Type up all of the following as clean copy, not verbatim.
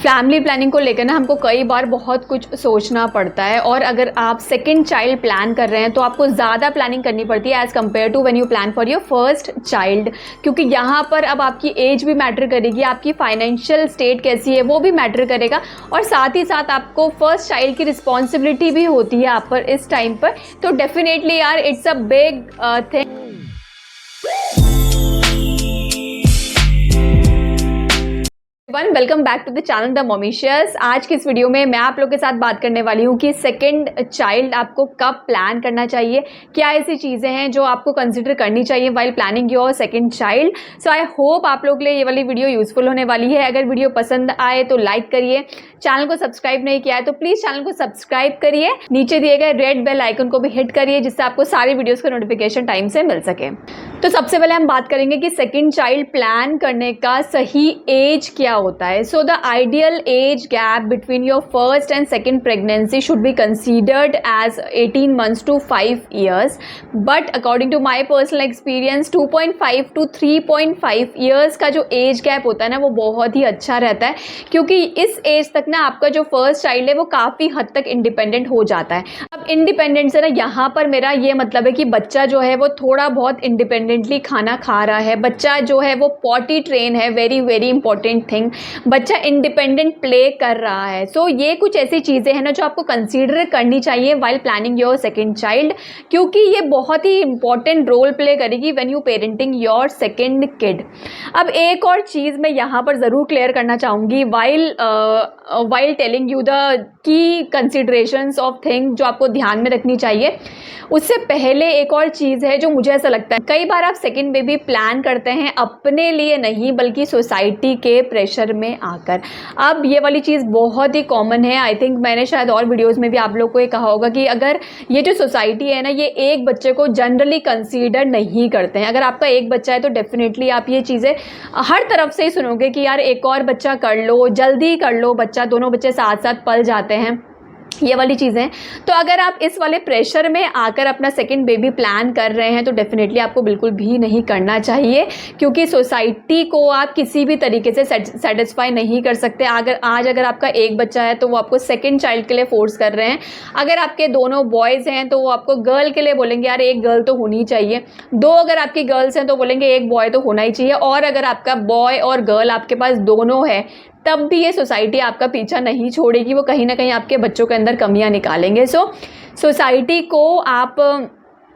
Family planning को लेकर ना हमको कई बार बहुत कुछ सोचना पड़ता है, और अगर आप सेकंड चाइल्ड प्लान कर रहे हैं तो आपको ज़्यादा प्लानिंग करनी पड़ती है as compare to when you plan for your first child, क्योंकि यहाँ पर अब आपकी एज भी मैटर करेगी, आपकी फाइनेंशियल स्टेट कैसी है वो भी मैटर करेगा, और साथ ही साथ आपको फर्स्ट चाइल्ड की रिस्पॉन्सिबिलिटी भी होती है आप पर इस टाइम पर। तो डेफिनेटली यार it's a big thing. Welcome back to the channel the Momicious. आज की इस वीडियो में मैं आप लोग के साथ बात करने वाली हूँ कि सेकंड चाइल्ड आपको कब प्लान करना चाहिए, क्या ऐसी चीज़ें हैं जो आपको कंसिडर करनी चाहिए while planning your second child. So I hope आप लोग के लिए ये वाली वीडियो यूजफुल होने वाली है। अगर वीडियो पसंद आए तो लाइक करिए, चैनल को सब्सक्राइब नहीं किया है तो प्लीज़ चैनल को सब्सक्राइब करिए, नीचे दिए गए रेड बेल आइकन को भी हिट करिए जिससे आपको सारी वीडियोज़ का नोटिफिकेशन टाइम से मिल सके। तो सबसे पहले हम बात करेंगे कि सेकंड चाइल्ड प्लान करने का सही एज क्या होता है। So the ideal age gap between your first and second pregnancy should be considered as 18 months to 5 years, but according to my personal experience 2.5 to 3.5 years का जो एज गैप होता है ना वो बहुत ही अच्छा रहता है, क्योंकि इस एज तक ना आपका जो फर्स्ट चाइल्ड है वो काफ़ी हद तक इंडिपेंडेंट हो जाता है। अब इंडिपेंडेंट से ना यहाँ पर मेरा ये मतलब है कि बच्चा जो है वो थोड़ा बहुत इंडिपेंडेंटली खाना खा रहा है, बच्चा जो है वो पॉटी ट्रेन है, वेरी वेरी इंपॉर्टेंट थिंग, बच्चा इंडिपेंडेंट प्ले कर रहा है। सो ये कुछ ऐसी चीज़ें हैं ना जो आपको कंसीडर करनी चाहिए while planning your second child, क्योंकि ये बहुत ही इंपॉर्टेंट रोल प्ले करेगी when you parenting your second kid. अब एक और चीज़ मैं यहाँ पर ज़रूर क्लियर करना चाहूँगी while telling you the key considerations of thing जो आपको ध्यान में रखनी चाहिए। उससे पहले एक और चीज़ है जो मुझे ऐसा लगता है, कई बार आप सेकंड बेबी प्लान करते हैं अपने लिए नहीं बल्कि सोसाइटी के प्रेशर में आकर। अब ये वाली चीज़ बहुत ही कॉमन है, आई थिंक मैंने शायद और वीडियोस में भी आप लोग को ये कहा होगा कि अगर ये जो सोसाइटी है ना ये एक बच्चे को जनरली कंसीडर नहीं करते हैं। अगर आपका एक बच्चा है तो डेफिनेटली आप ये चीज़ें हर तरफ से ही सुनोगे कि यार एक और बच्चा कर लो, जल्दी कर लो बच्चा, दोनों बच्चे साथ साथ पल जाते हैं, ये वाली चीज़ें। तो अगर आप इस वाले प्रेशर में आकर अपना सेकंड बेबी प्लान कर रहे हैं तो डेफिनेटली आपको बिल्कुल भी नहीं करना चाहिए, क्योंकि सोसाइटी को आप किसी भी तरीके से सेटिस्फाई नहीं कर सकते। अगर आपका एक बच्चा है तो वो आपको सेकंड चाइल्ड के लिए फोर्स कर रहे हैं, अगर आपके दोनों बॉयज़ हैं तो वो आपको गर्ल के लिए बोलेंगे यार एक गर्ल तो होनी चाहिए, दो अगर आपकी गर्ल्स हैं तो बोलेंगे एक बॉय तो होना ही चाहिए, और अगर आपका बॉय और गर्ल आपके पास दोनों है तब भी ये सोसाइटी आपका पीछा नहीं छोड़ेगी, वो कहीं ना कहीं आपके बच्चों के अंदर कमियां निकालेंगे। सो सोसाइटी को आप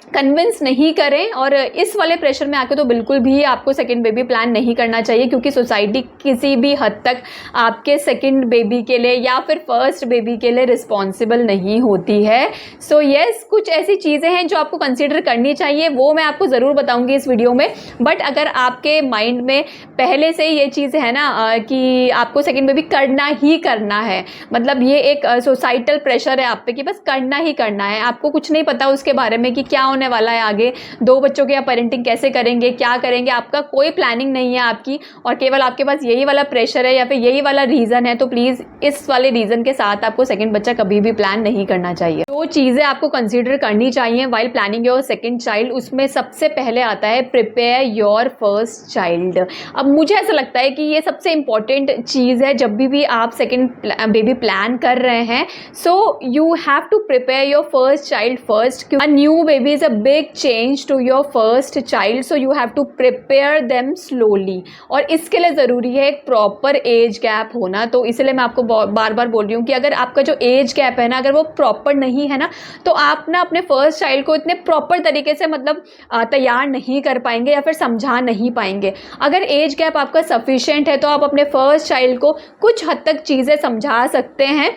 कन्विंस नहीं करें, और इस वाले प्रेशर में आके तो बिल्कुल भी आपको सेकंड बेबी प्लान नहीं करना चाहिए, क्योंकि सोसाइटी किसी भी हद तक आपके सेकंड बेबी के लिए या फिर फर्स्ट बेबी के लिए रिस्पॉन्सिबल नहीं होती है। सो यस, कुछ ऐसी चीज़ें हैं जो आपको कंसीडर करनी चाहिए, वो मैं आपको ज़रूर बताऊंगी इस वीडियो में। बट अगर आपके माइंड में पहले से ये चीज़ है ना कि आपको सेकेंड बेबी करना ही करना है, मतलब ये एक सोसाइटल प्रेशर है आप पे कि बस करना ही करना है, आपको कुछ नहीं पता उसके बारे में कि क्या होने वाला है आगे, दो बच्चों की आप पेरेंटिंग कैसे करेंगे, क्या करेंगे, आपका कोई प्लानिंग नहीं है आपकी, और केवल आपके पास यही वाला प्रेशर है या फिर यही वाला रीज़न है, तो प्लीज़ इस वाले रीज़न के साथ आपको सेकंड बच्चा कभी भी प्लान नहीं करना चाहिए। दो चीज़ें आपको कंसीडर करनी चाहिए while planning your second child. उसमें सबसे पहले आता है प्रिपेयर योर फर्स्ट चाइल्ड। अब मुझे ऐसा लगता है कि ये सबसे इंपॉर्टेंट चीज़ है जब भी आप सेकंड बेबी प्लान कर रहे हैं। So you have to prepare your first child first. A new baby is a big change to your first child, so you have to prepare them slowly, और इसके लिए ज़रूरी है एक प्रॉपर एज गैप होना। तो इसलिए मैं आपको बार बार बोल रही हूँ कि अगर आपका जो एज गैप है ना अगर वो प्रॉपर नहीं है ना तो आप ना अपने फर्स्ट चाइल्ड को इतने प्रॉपर तरीके से मतलब तैयार नहीं कर पाएंगे या फिर समझा नहीं पाएंगे। अगर एज गैप आपका सफिशिएंट है तो आप अपने फर्स्ट चाइल्ड को कुछ हद तक चीज़ें समझा सकते हैं।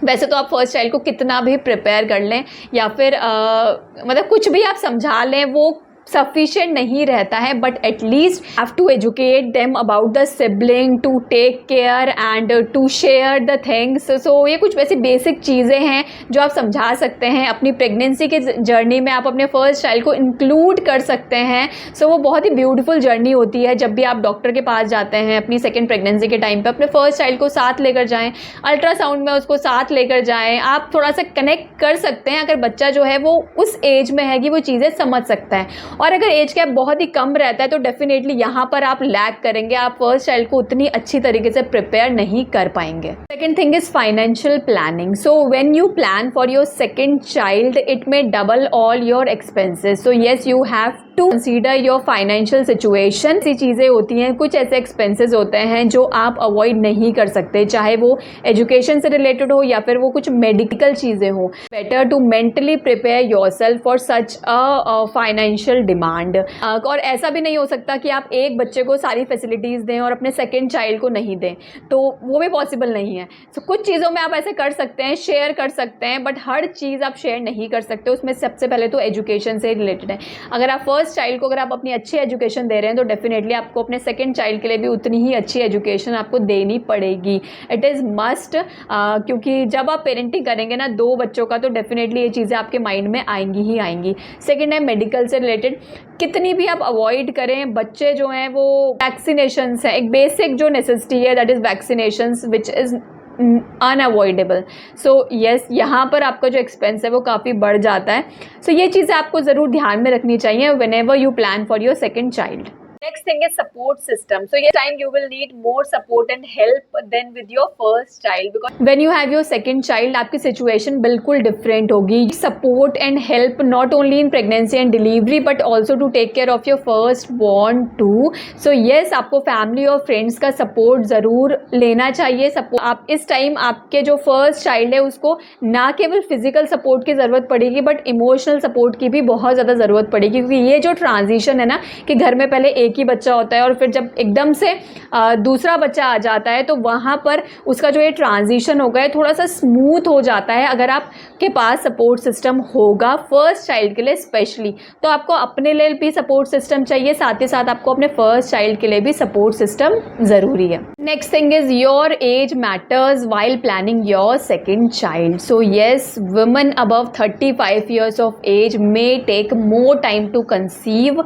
वैसे तो आप फर्स्ट चाइल्ड को कितना भी प्रिपेयर कर लें या फिर मतलब कुछ भी आप समझा लें वो सफिशिएंट नहीं रहता है, but at least have to educate them about the sibling, to take care and to share the things. So ये कुछ वैसी बेसिक चीज़ें हैं जो आप समझा सकते हैं। अपनी प्रेगनेंसी के जर्नी में आप अपने फर्स्ट चाइल्ड को इंक्लूड कर सकते हैं। सो वो बहुत ही ब्यूटीफुल जर्नी होती है जब भी आप डॉक्टर के पास जाते हैं अपनी सेकेंड प्रेगनेंसी के टाइम पर, अपने फर्स्ट चाइल्ड को साथ लेकर जाएँ, अल्ट्रासाउंड में उसको साथ लेकर जाएँ, आप थोड़ा सा कनेक्ट कर सकते हैं। अगर बच्चा जो है वो उस एज में है कि वो चीज़ें समझ सकता है, और अगर एज गैप बहुत ही कम रहता है तो डेफिनेटली यहाँ पर आप लैग करेंगे, आप फर्स्ट चाइल्ड को उतनी अच्छी तरीके से प्रिपेयर नहीं कर पाएंगे। Second thing is financial planning. So when you plan for your second child it may double all your expenses. So yes, you have to consider your financial situation. ऐसी चीज़ें होती हैं, कुछ ऐसे एक्सपेंसेस होते हैं जो आप अवॉइड नहीं कर सकते, चाहे वो एजुकेशन से रिलेटेड हो या फिर वो कुछ मेडिकल चीज़ें हो। Better to mentally prepare yourself for such a financial demand. और ऐसा भी नहीं हो सकता कि आप एक बच्चे को सारी फैसिलिटीज़ दें और अपने सेकेंड चाइल्ड को नहीं दें, तो वो भी पॉसिबल नहीं है। तो कुछ चीज़ों में आप ऐसे कर सकते हैं, शेयर कर सकते हैं, बट हर चीज़ आप शेयर नहीं कर सकते। उसमें सबसे पहले तो एजुकेशन से रिलेटेड है। अगर आप फर्स्ट चाइल्ड को अगर आप अपनी अच्छी एजुकेशन दे रहे हैं तो डेफिनेटली आपको अपने सेकेंड चाइल्ड के लिए भी उतनी ही अच्छी एजुकेशन आपको देनी पड़ेगी। इट इज़ मस्ट, क्योंकि जब आप पेरेंटिंग करेंगे ना 2 बच्चों का, तो डेफिनेटली ये चीज़ें आपके माइंड में आएंगी ही आएंगी। सेकेंड है मेडिकल से रिलेटेड। कितनी भी आप अवॉइड करें, बच्चे जो हैं वो वैक्सीनेशंस है, एक बेसिक जो नेसेसिटी है that is vaccinations which is unavoidable. So yes, यहाँ पर आपका जो एक्सपेंस है वो काफ़ी बढ़ जाता है। सो ये चीज़ें आपको ज़रूर ध्यान में रखनी चाहिए whenever you plan for your second child. Next thing is support system. So yes, time you will need more support and help than with your first child, because when you have your second child आपकी situation बिल्कुल different होगी। Support and help not only in pregnancy and delivery but also to take care of your first born too. So yes, आपको family और friends का support ज़रूर लेना चाहिए। आप इस टाइम आपके जो फर्स्ट चाइल्ड है उसको ना केवल फिजिकल सपोर्ट की ज़रूरत पड़ेगी बट इमोशनल सपोर्ट की भी बहुत ज़्यादा ज़रूरत पड़ेगी, क्योंकि ये जो ट्रांजिशन है ना कि घर में पहले एक ही बच्चा होता है और फिर जब एकदम से दूसरा बच्चा आ जाता है तो वहाँ पर उसका जो ये ट्रांजिशन होगा ये थोड़ा सा स्मूथ हो जाता है अगर आपके पास सपोर्ट सिस्टम होगा फर्स्ट चाइल्ड के लिए स्पेशली। तो आपको अपने लिए भी सपोर्ट सिस्टम चाहिए, साथ ही साथ आपको अपने फर्स्ट चाइल्ड के लिए भी सपोर्ट सिस्टम ज़रूरी है। Next thing is your age matters while planning your second child. So yes, women above 35 years of age may take more time to conceive,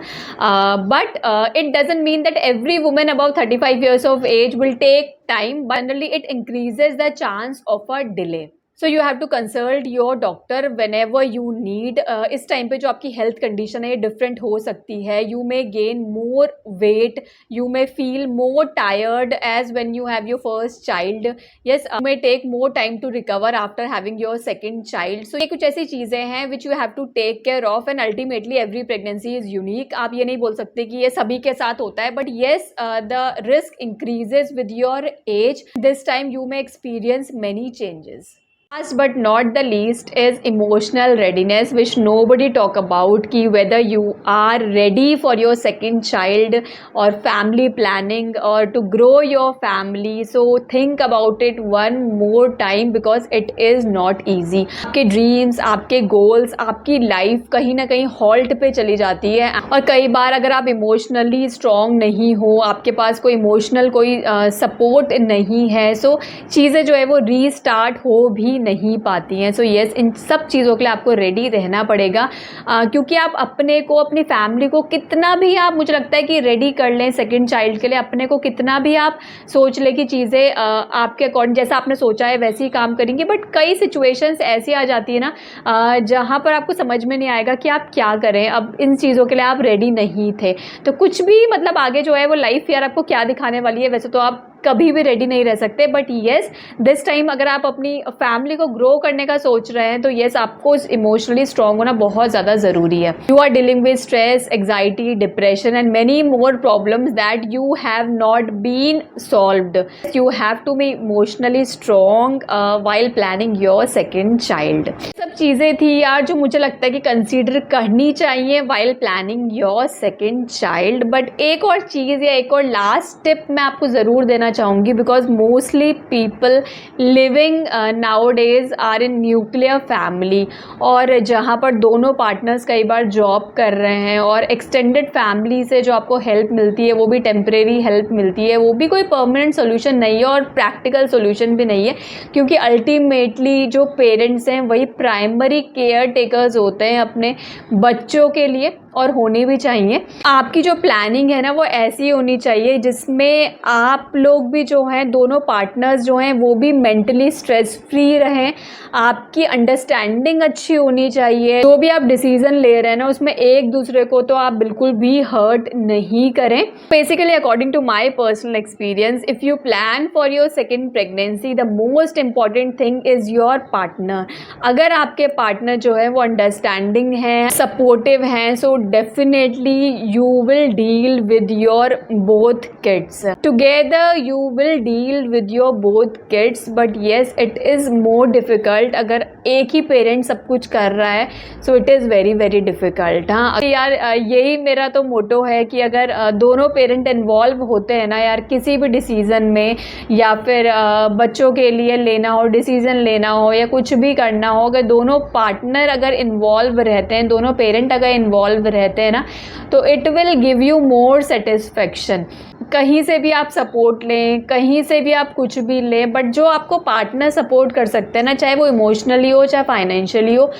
but it doesn't mean that every woman above 35 years of age will take time, but generally it increases the chance of a delay. So you have to consult your doctor whenever you need. इस time पे जो आपकी health condition है ये different हो सकती है। You may gain more weight, you may feel more tired as when you have your first child. Yes, may take more time to recover after having your second child. So ये कुछ ऐसी चीज़ें हैं which you have to take care of, and ultimately every pregnancy is unique. आप ये नहीं बोल सकते कि ये सभी के साथ होता है, but yes, the risk increases with your age. This time you may experience many changes. Last but not the least is emotional readiness, which nobody talk about, कि whether you are ready for your second child or family planning or to grow your family. So think about it one more time because it is not easy. आपके dreams, आपके goals, आपकी life कहीं ना कहीं halt पे चली जाती है, और कई बार अगर आप emotionally strong नहीं हो, आपके पास कोई emotional कोई support नहीं है, so चीज़ें जो है वो restart हो भी नहीं पाती हैं। सो येस, इन सब चीज़ों के लिए आपको रेडी रहना पड़ेगा, क्योंकि आप अपने को, अपनी फैमिली को कितना भी आप, मुझे लगता है कि रेडी कर लें सेकंड चाइल्ड के लिए, अपने को कितना भी आप सोच लें कि चीज़ें आपके अकॉर्डिंग जैसा आपने सोचा है वैसे ही काम करेंगे, बट कई सिचुएशंस ऐसी आ जाती है ना जहाँ पर आपको समझ में नहीं आएगा कि आप क्या करें। अब इन चीज़ों के लिए आप रेडी नहीं थे तो कुछ भी मतलब आगे जो है वो लाइफ यार आपको क्या दिखाने वाली है, वैसे तो आप कभी भी रेडी नहीं रह सकते, बट येस दिस टाइम अगर आप अपनी फैमिली को ग्रो करने का सोच रहे हैं तो येस आपको इमोशनली स्ट्रांग होना बहुत ज़्यादा ज़रूरी है। You are dealing with stress, anxiety, depression and many more problems that you have not been solved. You have to be emotionally strong while planning your second child. सब चीज़ें थी यार जो मुझे लगता है कि कंसीडर करनी चाहिए while planning your second child, but एक और चीज़ या एक और लास्ट टिप मैं आपको ज़रूर देना चाहूँगी, because mostly people living nowadays are in nuclear family, और जहाँ पर दोनों पार्टनर्स कई बार जॉब कर रहे हैं और एक्सटेंडेड फैमिली से जो आपको हेल्प मिलती है वो भी टेम्परेरी हेल्प मिलती है, वो भी कोई परमानेंट सोल्यूशन नहीं है और प्रैक्टिकल सोल्यूशन भी नहीं है, क्योंकि अल्टीमेटली जो पेरेंट्स हैं वही प्राइमरी केयर टेकर्स होते हैं अपने बच्चों के लिए। और होनी भी चाहिए। आपकी जो प्लानिंग है ना वो ऐसी होनी चाहिए जिसमें आप लोग भी जो हैं, दोनों पार्टनर्स जो हैं वो भी मेंटली स्ट्रेस फ्री रहें। आपकी अंडरस्टैंडिंग अच्छी होनी चाहिए। जो भी आप डिसीजन ले रहे हैं ना उसमें एक दूसरे को तो आप बिल्कुल भी हर्ट नहीं करें। Basically according to my personal experience, if you plan for your second pregnancy, the most important thing is your partner. अगर आपके पार्टनर जो है वो अंडरस्टैंडिंग है, सपोर्टिव हैं, so definitely you will deal with your both kids together. You will deal with your both kids, but yes it is more difficult अगर एक ही parent सब कुछ कर रहा है। So it is very very difficult. हाँ यार, यही मेरा तो मोटो है कि अगर दोनों पेरेंट इन्वॉल्व होते हैं ना यार किसी भी डिसीज़न में, या फिर बच्चों के लिए लेना हो, डिसीज़न लेना हो या कुछ भी करना हो, अगर दोनों पार्टनर अगर इन्वॉल्व रहते हैं, दोनों पेरेंट अगर इन्वॉल्व रहते हैं ना, तो it will give you more satisfaction. कहीं से भी आप सपोर्ट लें, कहीं से भी आप कुछ भी लें, बट जो आपको पार्टनर सपोर्ट कर सकते हैं ना, चाहे वो इमोशनली हो चाहे फाइनेंशियली हो,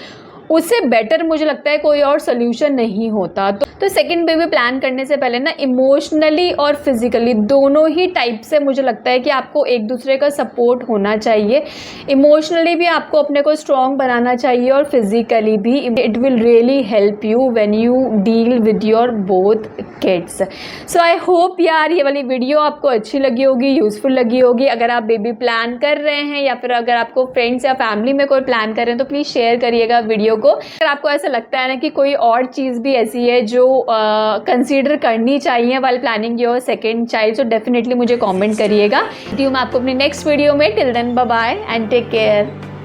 उससे बेटर मुझे लगता है कोई और सोल्यूशन नहीं होता। तो सेकंड बेबी प्लान करने से पहले ना इमोशनली और फिजिकली दोनों ही टाइप से मुझे लगता है कि आपको एक दूसरे का सपोर्ट होना चाहिए। इमोशनली भी आपको अपने को स्ट्रॉन्ग बनाना चाहिए और फिजिकली भी। It will really help you when you deal with your both kids. So I hope यार ये वाली वीडियो आपको अच्छी लगी होगी, यूज़फुल लगी होगी। अगर आप बेबी प्लान कर रहे हैं या फिर अगर आपको फ्रेंड्स या फैमिली में कोई प्लान कर रहे हैं तो प्लीज़ शेयर करिएगा वीडियो को। अगर आपको ऐसा लगता है ना कि कोई और चीज़ भी ऐसी है जो कंसीडर करनी चाहिए while planning your second child, so definitely मुझे कमेंट करिएगा। मैं आपको अपनी नेक्स्ट वीडियो में। Till then bye bye and take care.